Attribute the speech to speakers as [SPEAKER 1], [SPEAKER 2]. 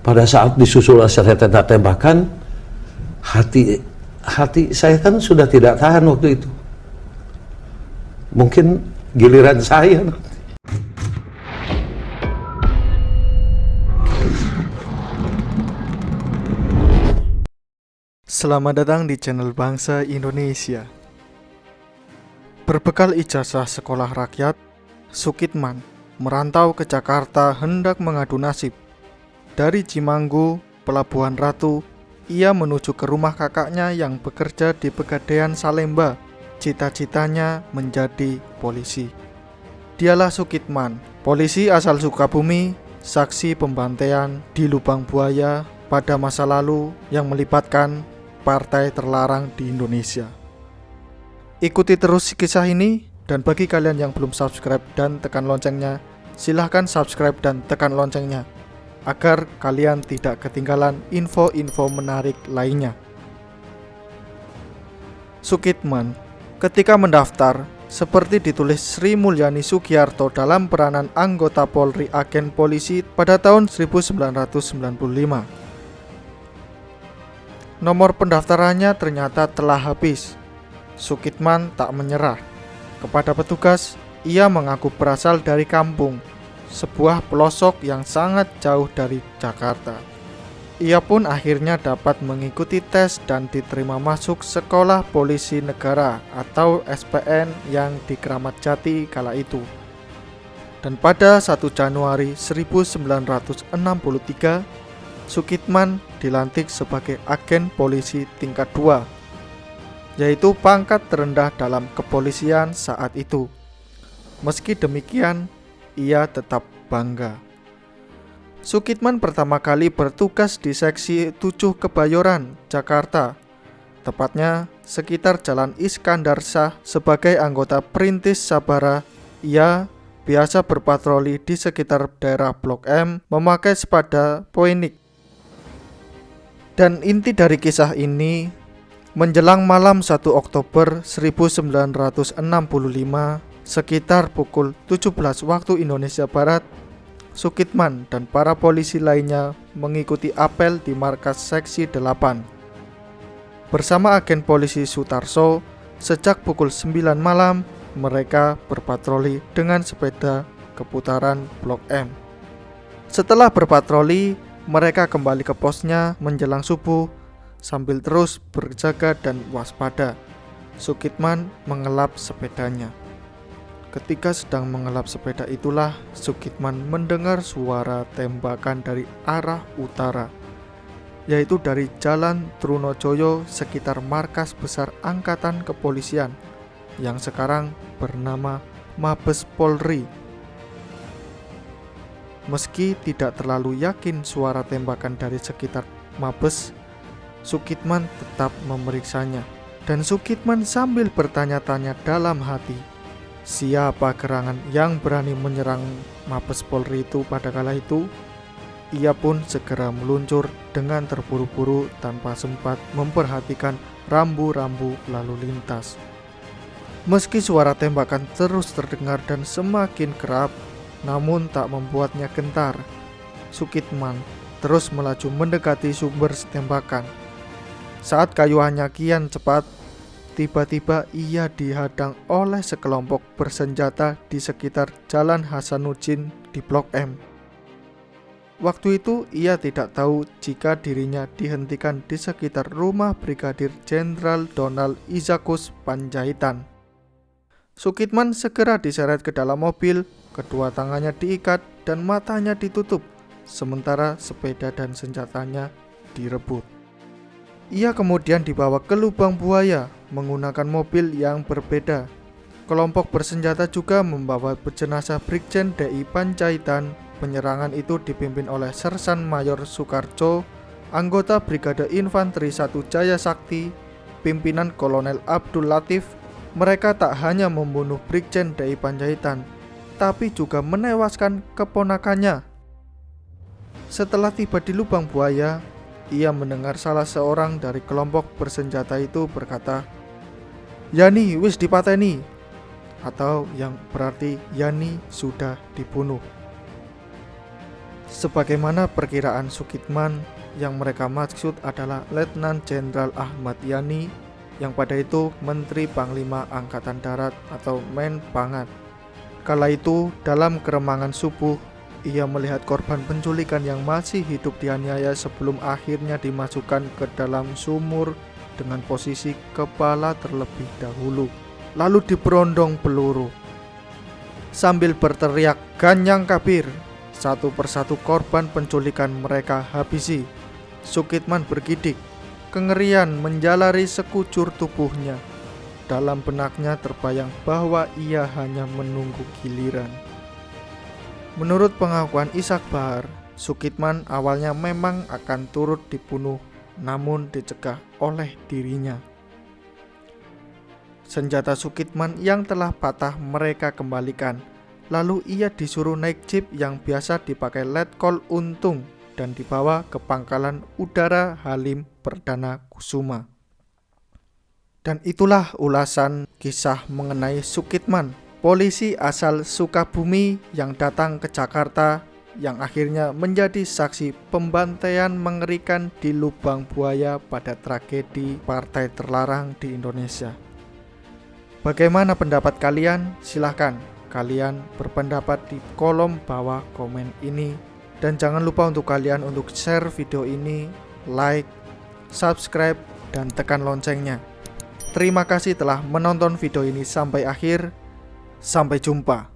[SPEAKER 1] pada saat disusul serhetetan tembakan, hati saya kan sudah tidak tahan waktu itu. Mungkin giliran saya.
[SPEAKER 2] Selamat datang di channel Bangsa Indonesia. Berbekal ijazah sekolah rakyat, Sukitman merantau ke Jakarta hendak mengadu nasib. Dari Cimanggu, Pelabuhan Ratu, ia menuju ke rumah kakaknya yang bekerja di Pegadaian Salemba. Cita-citanya menjadi polisi. Dialah Sukitman, polisi asal Sukabumi, saksi pembantaian di Lubang Buaya pada masa lalu yang melibatkan partai terlarang di Indonesia. Ikuti terus kisah ini, dan bagi kalian yang belum subscribe dan tekan loncengnya, silahkan subscribe dan tekan loncengnya agar kalian tidak ketinggalan info-info menarik lainnya. Sukitman ketika mendaftar, seperti ditulis Sri Mulyani Sugiarto dalam peranan anggota Polri agen polisi pada tahun 1995. Nomor pendaftarannya ternyata telah habis. Sukitman tak menyerah. Kepada petugas, ia mengaku berasal dari kampung, sebuah pelosok yang sangat jauh dari Jakarta. Ia pun akhirnya dapat mengikuti tes dan diterima masuk Sekolah Polisi Negara atau SPN yang di Kramat Jati kala itu. Dan pada 1 Januari 1963, Sukitman dilantik sebagai agen polisi tingkat 2, yaitu pangkat terendah dalam kepolisian saat itu. Meski demikian, ia tetap bangga. Sukitman pertama kali bertugas di seksi 7 Kebayoran, Jakarta, tepatnya sekitar Jalan Iskandar Shah. Sebagai anggota Perintis Sabara, ia biasa berpatroli di sekitar daerah Blok M memakai sepeda Poinik. Dan inti dari kisah ini, menjelang malam 1 Oktober 1965, sekitar pukul 17 waktu Indonesia Barat, Sukitman dan para polisi lainnya mengikuti apel di markas Seksi 8. Bersama agen polisi Sutarso, sejak pukul 9 malam, mereka berpatroli dengan sepeda keputaran Blok M. Setelah berpatroli, mereka kembali ke posnya menjelang subuh sambil terus berjaga dan waspada. Sukitman mengelap sepedanya. Ketika sedang mengelap sepeda itulah Sukitman mendengar suara tembakan dari arah utara, yaitu dari Jalan Trunojoyo sekitar markas besar Angkatan Kepolisian yang sekarang bernama Mabes Polri. Meski tidak terlalu yakin suara tembakan dari sekitar Mabes, Sukitman tetap memeriksanya. Dan Sukitman sambil bertanya-tanya dalam hati, siapa gerangan yang berani menyerang Mabes Polri itu pada kala itu? Ia pun segera meluncur dengan terburu-buru tanpa sempat memperhatikan rambu-rambu lalu lintas. Meski suara tembakan terus terdengar dan semakin kerap, namun tak membuatnya gentar. Sukitman terus melaju mendekati sumber tembakan. Saat kayuhannya kian cepat, tiba-tiba ia dihadang oleh sekelompok bersenjata di sekitar Jalan Hasanuddin di Blok M. Waktu itu ia tidak tahu jika dirinya dihentikan di sekitar rumah Brigadir Jenderal Donald Izakus Panjaitan. Sukitman segera diseret ke dalam mobil, kedua tangannya diikat dan matanya ditutup, sementara sepeda dan senjatanya direbut. Ia kemudian dibawa ke Lubang Buaya menggunakan mobil yang berbeda. Kelompok bersenjata juga membawa jenazah Brigjen DI Panjaitan. Penyerangan itu dipimpin oleh Sersan Mayor Soekarjo, anggota Brigade Infanteri 1 Jaya Sakti, pimpinan Kolonel Abdul Latif. Mereka tak hanya membunuh Brigjen DI Panjaitan, tapi juga menewaskan keponakannya. Setelah tiba di Lubang Buaya, ia mendengar salah seorang dari kelompok bersenjata itu berkata, "Yani wis dipateni," atau yang berarti Yani sudah dibunuh. Sebagaimana perkiraan Sukitman, yang mereka maksud adalah Letnan Jenderal Ahmad Yani, yang pada itu Menteri Panglima Angkatan Darat atau Menpangat. Kala itu, dalam keremangan subuh, ia melihat korban penculikan yang masih hidup dianiaya sebelum akhirnya dimasukkan ke dalam sumur dengan posisi kepala terlebih dahulu, lalu diperondong peluru. Sambil berteriak "Ganyang Kabir", satu persatu korban penculikan mereka habisi. Sukitman bergidik, kengerian menjalari sekujur tubuhnya. Dalam benaknya terbayang bahwa ia hanya menunggu giliran. Menurut pengakuan Ishak Bahar, Sukitman awalnya memang akan turut dibunuh, namun dicegah oleh dirinya. Senjata Sukitman yang telah patah mereka kembalikan. Lalu ia disuruh naik jeep yang biasa dipakai Letkol Untung dan dibawa ke Pangkalan Udara Halim Perdana Kusuma. Dan itulah ulasan kisah mengenai Sukitman, polisi asal Sukabumi yang datang ke Jakarta, yang akhirnya menjadi saksi pembantaian mengerikan di Lubang Buaya pada tragedi partai terlarang di Indonesia. Bagaimana pendapat kalian? Silahkan kalian berpendapat di kolom bawah komen ini. Dan jangan lupa untuk kalian untuk share video ini, like, subscribe, dan tekan loncengnya. Terima kasih telah menonton video ini sampai akhir. Sampai jumpa.